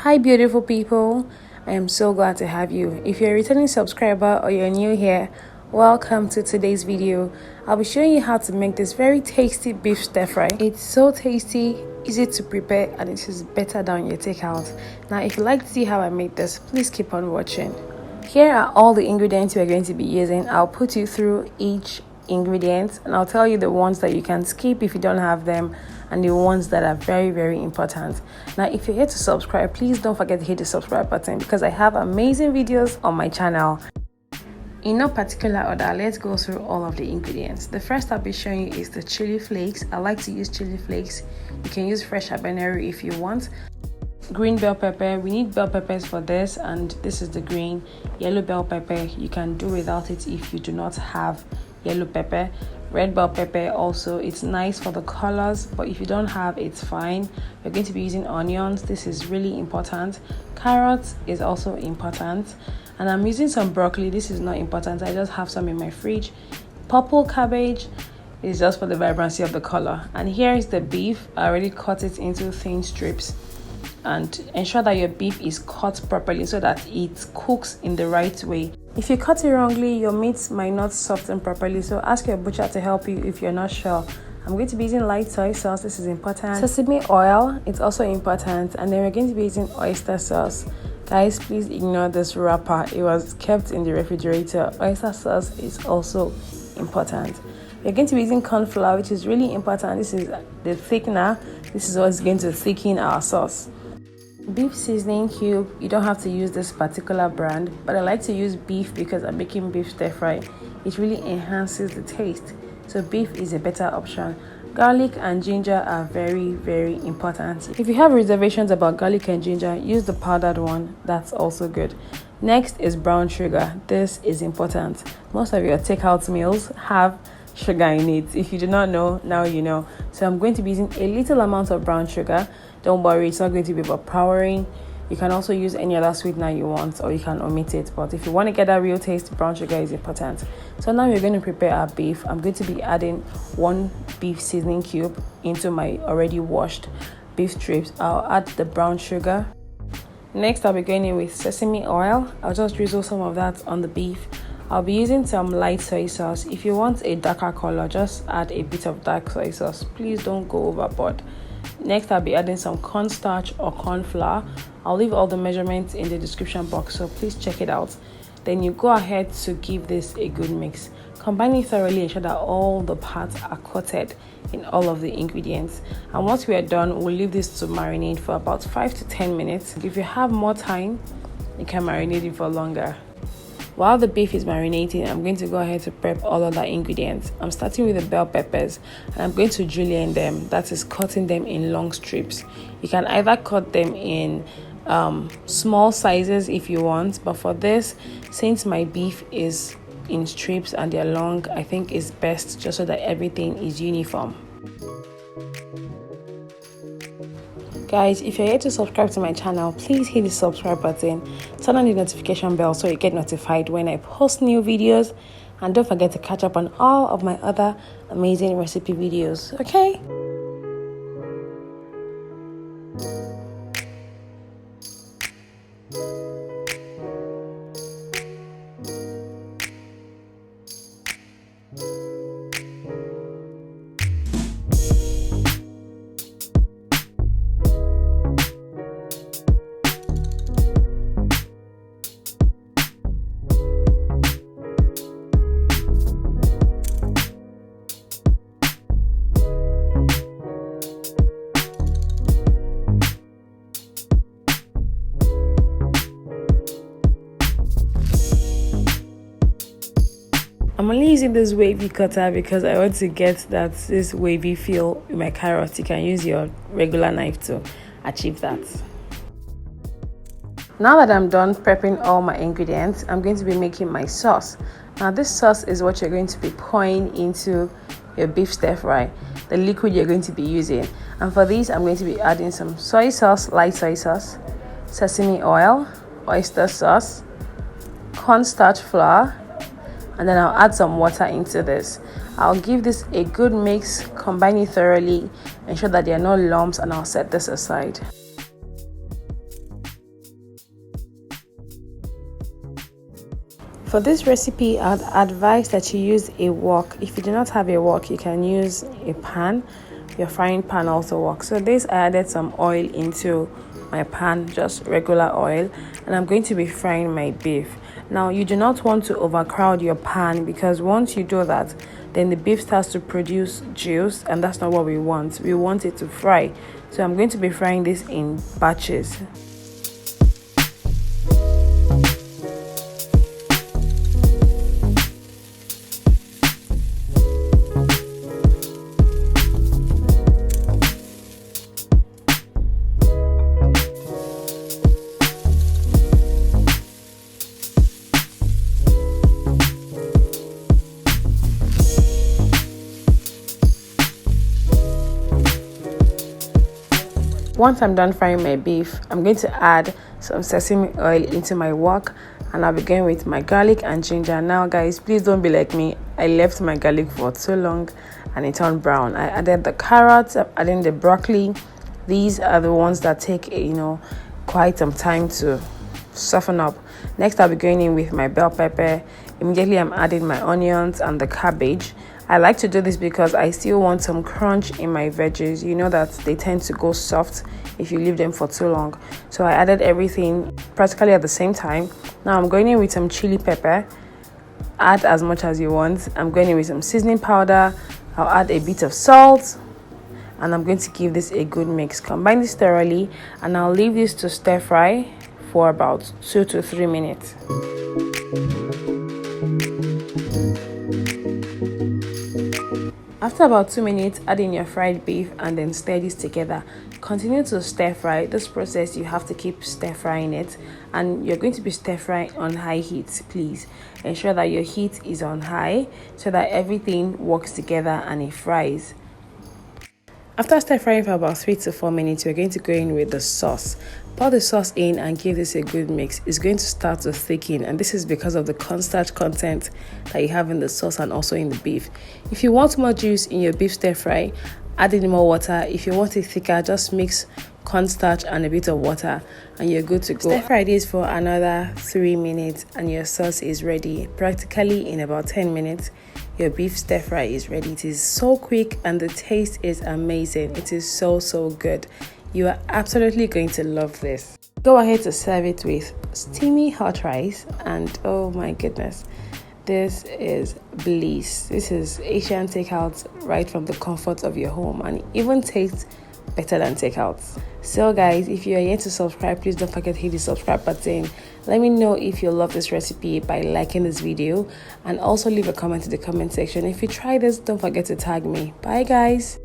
Hi beautiful people, I am so glad to have you. If you're a returning subscriber or you're new here, welcome to today's video. I'll be showing you how to make this very tasty beef stir fry. It's so tasty, easy to prepare, and it is better than your takeout. Now if you'd like to see how I made this, please keep on watching. Here are all the ingredients we're going to be using. I'll put you through each ingredient and I'll tell you the ones that you can skip if you don't have them and the ones that are very important. Now if you're here to subscribe, please don't forget to hit the subscribe button because I have amazing videos on my channel. In no particular order, let's go through all of the ingredients. The first I'll be showing you is the chili flakes. I like to use chili flakes. You can use fresh habanero if you want. Green bell pepper, we need bell peppers for this, and this is the green. Yellow bell pepper, you can do without it if you do not have yellow pepper. Red bell pepper also, it's nice for the colors, but if you don't have, it's fine. We're going to be using onions. This is really important. Carrots is also important, and I'm using some broccoli. This is not important, I just have some in my fridge. Purple cabbage is just for the vibrancy of the color. And here is the beef. I already cut it into thin strips, and ensure that your beef is cut properly so that it cooks in the right way. If you cut it wrongly, your meat might not soften properly, so ask your butcher to help you if you're not sure. I'm going to be using light soy sauce. This is important. Sesame oil, it's also important. And then we're going to be using oyster sauce. Guys, please ignore this wrapper, it was kept in the refrigerator. Oyster sauce is also important. We're going to be using corn flour, which is really important. This is the thickener. This is what's going to thicken our sauce. Beef seasoning cube, you don't have to use this particular brand, but I like to use beef because I'm making beef stir fry. It really enhances the taste, so beef is a better option. Garlic and ginger are very important. If you have reservations about garlic and ginger, use the powdered one, that's also good. Next is brown sugar. This is important. Most of your takeout meals have sugar in it. If you do not know, now you know. So I'm going to be using a little amount of brown sugar. Don't worry, it's not going to be overpowering. You can also use any other sweetener you want, or you can omit it, but if you want to get that real taste, brown sugar is important. So now we're going to prepare our beef. I'm going to be adding 1 beef seasoning cube into my already washed beef strips. I'll add the brown sugar. Next I'll be going in with sesame oil. I'll just drizzle some of that on the beef. I'll be using some light soy sauce. If you want a darker color, just add a bit of dark soy sauce. Please don't go overboard. Next, I'll be adding some cornstarch or corn flour. I'll leave all the measurements in the description box, so please check it out. Then you go ahead to give this a good mix. Combine it thoroughly, ensure that all the parts are coated in all of the ingredients. And once we are done, we'll leave this to marinate for about 5 to 10 minutes. If you have more time, you can marinate it for longer. While the beef is marinating, I'm going to go ahead to prep all other ingredients. I'm starting with the bell peppers, and I'm going to julienne them, that is cutting them in long strips. You can either cut them in small sizes if you want, but for this, since my beef is in strips and they're long, I think it's best just so that everything is uniform. Guys, if you're here to subscribe to my channel, please hit the subscribe button, turn on the notification bell so you get notified when I post new videos, and don't forget to catch up on all of my other amazing recipe videos, okay? I'm only using this wavy cutter because I want to get this wavy feel in my carrots. You can use your regular knife to achieve that. Now that I'm done prepping all my ingredients, I'm going to be making my sauce. Now this sauce is what you're going to be pouring into your beef stir fry, the liquid you're going to be using. And for these, I'm going to be adding some soy sauce, light soy sauce, sesame oil, oyster sauce, cornstarch flour, and then I'll add some water into this. I'll give this a good mix, combine it thoroughly, ensure that there are no lumps, and I'll set this aside. For this recipe, I'd advise that you use a wok. If you do not have a wok, you can use a pan. Your frying pan also works. So this, I added some oil into my pan, just regular oil, and I'm going to be frying my beef. Now, you do not want to overcrowd your pan, because once you do that, then the beef starts to produce juice, and that's not what we want. We want it to fry. So I'm going to be frying this in batches. Once I'm done frying my beef, I'm going to add some sesame oil into my wok, and I'll be going with my garlic and ginger. Now guys, please don't be like me. I left my garlic for too long and it turned brown. I added the carrots, I'm adding the broccoli. These are the ones that take quite some time to soften up. Next, I'll be going in with my bell pepper. Immediately I'm adding my onions and the cabbage. I like to do this because I still want some crunch in my veggies. You know that they tend to go soft if you leave them for too long. So I added everything practically at the same time. Now I'm going in with some chili pepper. Add as much as you want. I'm going in with some seasoning powder. I'll add a bit of salt. And I'm going to give this a good mix. Combine this thoroughly, and I'll leave this to stir fry for about 2 to 3 minutes. After about 2 minutes, add in your fried beef and then stir this together. Continue to stir fry. This process, you have to keep stir frying it, and you're going to be stir frying on high heat. Please ensure that your heat is on high so that everything works together and it fries. After stir frying for about 3 to 4 minutes, we're going to go in with the sauce. Pour the sauce in and give this a good mix. It's going to start to thicken, and this is because of the cornstarch content that you have in the sauce and also in the beef. If you want more juice in your beef stir fry, add in more water. If you want it thicker, just mix cornstarch and a bit of water and you're good to go. Stir fry this for another 3 minutes and your sauce is ready. Practically in about 10 minutes, your beef stir fry is ready. It is so quick and the taste is amazing. It is so good. You are absolutely going to love this. Go ahead to serve it with steamy hot rice, and oh my goodness, this is bliss. This is Asian takeout right from the comfort of your home, and it even tastes better than takeouts. So guys, if you are yet to subscribe, please don't forget to hit the subscribe button. Let me know if you love this recipe by liking this video, and also leave a comment in the comment section. If you try this, don't forget to tag me. Bye guys.